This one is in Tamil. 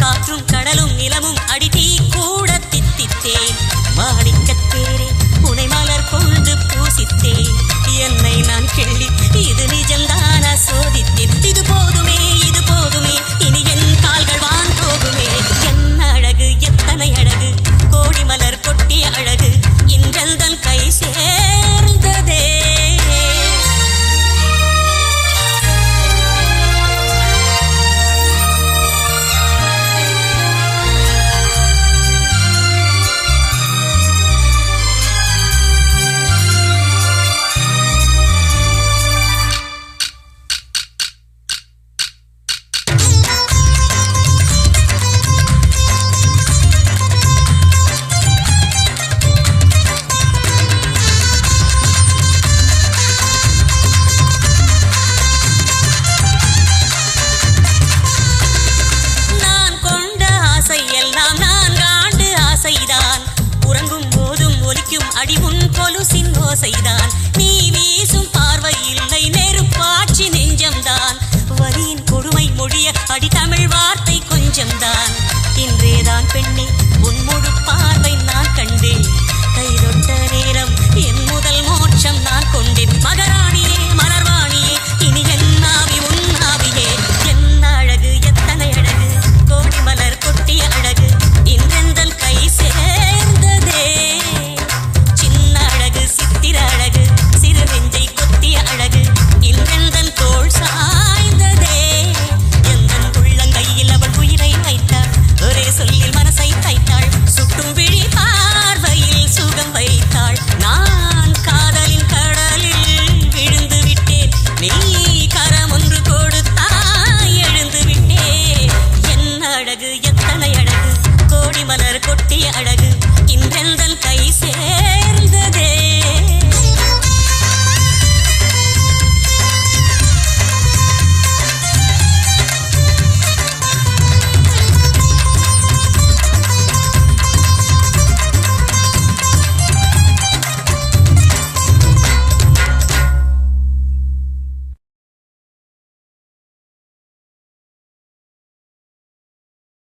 காற்றும் கடலும் நிலமும் அடித்தீ கூட தித்தித்தேன். மாணிக்கத்தேரே உனை மலர் கொண்டு பூசித்தேன். என்னை நான் கிள்ளி இது நிஜம்தானா சோதித்தேன். இது போதுமே இது போதுமே இனி என் கால்கள் வான் போகுமே. என்ன அழகு எத்தனை அழகு கோடி மலர் கொட்டிய அழகு இன்றெந்தன் கை சேர்ந்ததே. ஓசைதான் நீ வீசும் பார்வை இல்லை நெருப்பாட்சி நெஞ்சம்தான். வரியின் கொடுமை மொழிய அடி தமிழ் வார்த்தை கொஞ்சம்தான். இன்றேதான் பெண்ணே உன் முழு பார்வை நான் கண்டேன். கைதொட்ட நேரம் என் முதல் மோட்சம் நான் கொண்டேன். மகராணியே மலர்வாணியே இனி என் ஆவி உன் ஆவியே. என்ன அழகு எத்தனை அழகு கோடி மலர் கொட்டிய அழகு இன்றெந்தன் கை சேர்ந்ததே. சின்ன அழகு சித்திர அழகு சிறு நெஞ்சை கொத்திய அழகு இன்றெந்தன் தோள் சாய்ந்ததே. எந்தன் உள்ளங்கையில் அவள் உயிரை வைத்தாள். ஒரே சொல்லில் மனசை தைத்தாள். சுட்டும் விழி பார்வையில் சுகம் வைத்தாள். நான் காதலின் கடலில் விழுந்து விட்டேன். நீ கரம் ஒன்று கொடுத்தாய் எழுந்து விட்டேன். என்ன அழகு எத்தனை அழகு கோடி மலர் கொட்டிய அழகு